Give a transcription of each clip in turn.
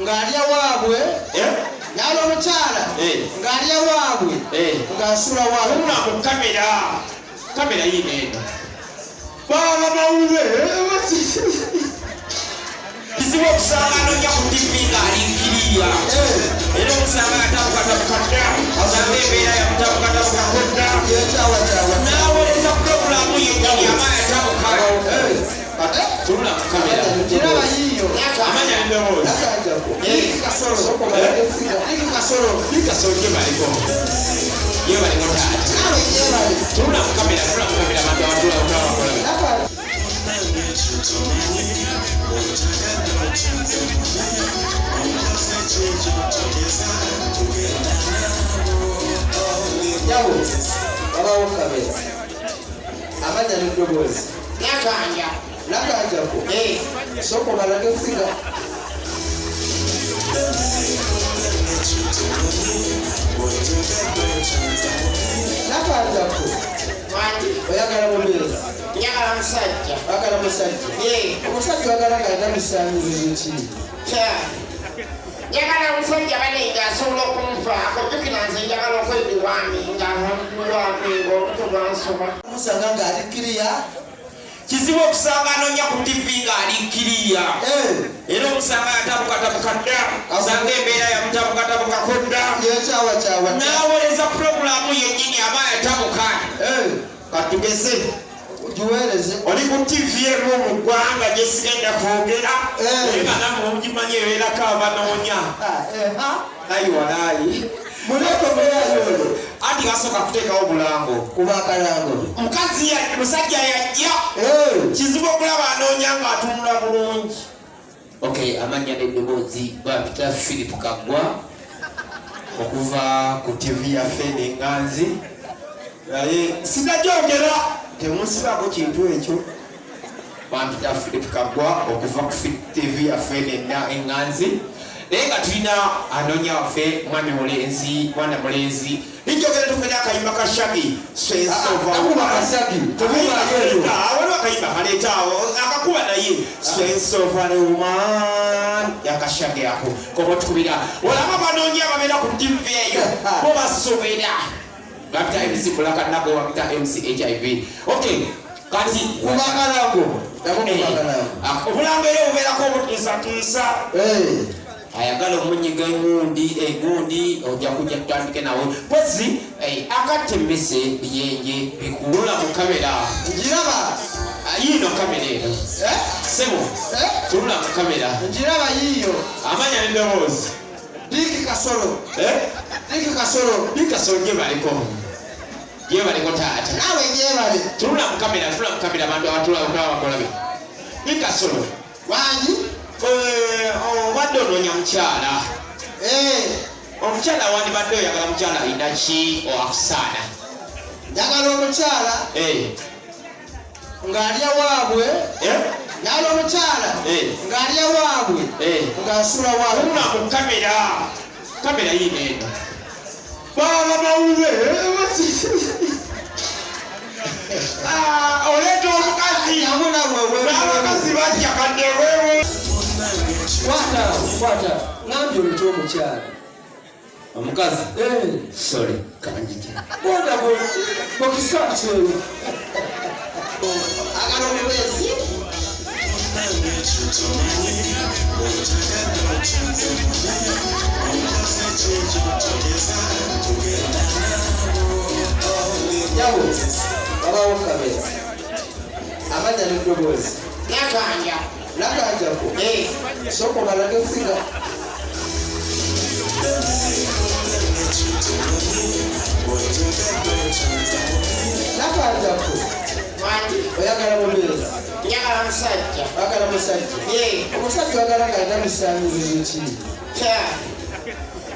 ngalya waabwe nalo omukyala ngalya waabwe ngasula waabwe una ku kamera yino eno baba bawuwe kizibu okusanga Anoonya ku TV ng'alinkiriya era okusanga yatabukatabuka osanga embeera yamutabukatabuka n'awoleza pulogulaamu yennyini aba yatabuka tulula mu kamera amanya n'eddoboozi kasolo gye baliko ye baliko taata tulula mu kamera abantu abatula Yawo, babawo kamera. Amanya n'eddoboozi. Nakanja ko. Soko balage figa. Nakanja ko. Oyagala mubeezi. Njagala musajja. Oyagala musajja. Omusajja oyagala ng'alina misanyizo ki? Njagala omusajja banenga asobola okunfaako jjukira nze njagala okwediwaami ng'awaami ng'olutu lwansoba. Musanga ng'alikkiriya. Kizibu okusanga Anoonya ku TV ng'alikkiriya era omusanga yatabukatabuka dda osanga embeera yamutabukatabuka dda n'awoleza pulogulaamu yennyini aba yatabuka katugeze giweereze oli ku TV emu mu ggwanga gye sigenda kwogera naye nga nammwe mugimanyi ebeerako Abanoonya ayiwalaayi muleko muyayoolo anti gasooka kuteekawo bulango kuba akalango musajja yajja kizibu okulaba Anoonya ng'atunula bulungi. Amanya n'eddoboozi bapita Philip Kaggwa okuva ku TV yaffe n'Enganzi naye sinajogera temunsibako kintu ekyo bampita Philip Kaggwa okuva ku TV yaffe n'Enganzi naye nga tulina Anoonya waffe mwana mulenzi nijogera tukwera akayimba ka Shaggy waliwo akayimba kaleetaawo akakuba naye Sense of a Woman yakashage ako koba tukubira olaba Abanoonya babeera ku TV eyo bo basobera bapita MC Bulaka nabo bapita MC HIV kati kubakalango obulango era obubeerako obutiisatiisa ayagala omunyiga egundi ojja kujja tutandike nawe pozi akatta emmese biyenje bikulula mu kamera ngiraba yiino kamera eno sebo tulula mu kamera ngiraba yiyo amanya n'eddoboozi Diki kasolo gye baliko taata nawe gyebale tulula mu kamera abantu abatulabakolabe Diki kasolo wangi obadde onoonya mukyala omukyala wandibadde oyagala mukyala alina ki akusaana njagala omukyala ng'alya waabwe nalo omukyala ng'alya waabwe ng'asula waabwe una ku kamera yino eno baba bawuwe oleeta omukazi n'abakazi bajja kadde wewe kwata ngambye oluta omukyala omukazi sorry kanjije bona bokisakyeyo agala omubeezi yawo babawo kamera amanya n'eddoboozi nakanjako soko balage figa nakanjako oyagala mubeezi njagala musajja oyagala musajja omusajja oyagala ng'alina misanyizo ki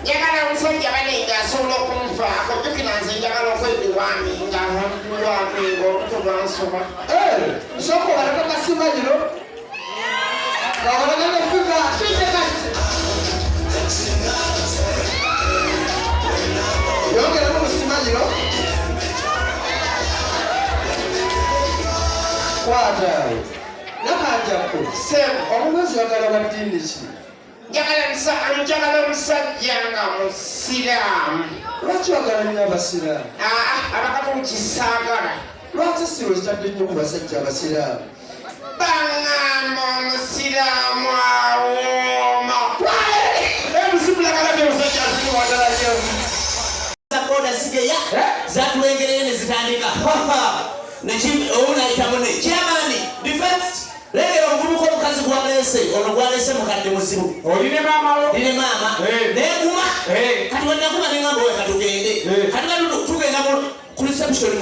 njagala omusajja banenga asobola okunfaako jjukira nze njagala okwediwaami ng'awaami ng'olutu lwansoba soko balage kasimanyiro kabalage nefiga yongeramu musimanyiro kwata nakanjako Omukazi oyagala badini ki? Njagala omusajja nga musiraamu. Lwaki oyagala nnyo abasiraamu? Abakatoliki saagala. Lwaki si wekitadde nnyo ku basajja abasiraamu? Baŋŋamba omusiraamu awooma. Ebisibulagala by'omusajja azikuwagala nnyo. Sakoda sigeya zatulengereye ne zitandika obunayita mune kyamaani defense legera omuvubuka omukazi gwalese ono gwalese mukadde muzibu oline maamawo ine maama neguma kati wenaguma neŋamba we katugende kati tugenda ku reception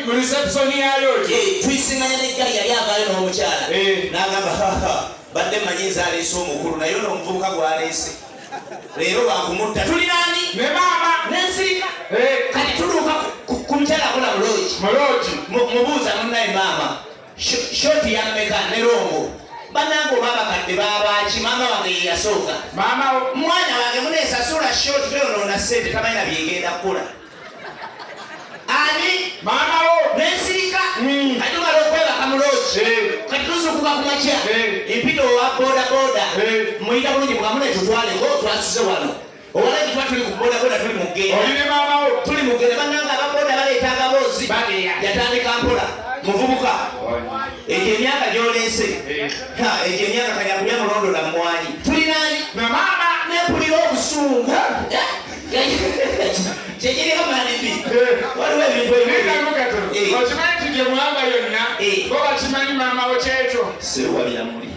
mu reception ya logi tuyisinganya neggali yali avaayo n'omukyala n'agamba badde mmanyi nzaleese omukulu naye ono omuvubuka gwalese leero bakumutta tuli nani ne maama nensirika kati tuluuka ku mukyala akola mulogi mubuuza munnaye maama shoti yammeka ne rongo banange oba abakadde babaki maama wange yeyasooka maamawo mwana wange muneesasula shoti tweyonoona ssente tamanyi na byegenda kukola ani maamawo nensirika kati tumala okwebaka mulogi kati tuzukuka ku makya empita owa bodaboda muyita bulungi mukamune tutwaleko twasuze wano owala ekitwa tuli ku bodaboda tuli mugenda oline maamawo tuli mugenda bannanga ababoda baleeta agaboozi yatandika mpola muvubuka egyo emyaka gy'oleese egyo emyaka kanyakulya mulondola mwanyi tuli nani maama nempulira obusungu kyekiriko manibi waliwo ebintu okimanyi ti gye muwanga yonna bo bakimanyi maamawo kyekyo sewabyamuli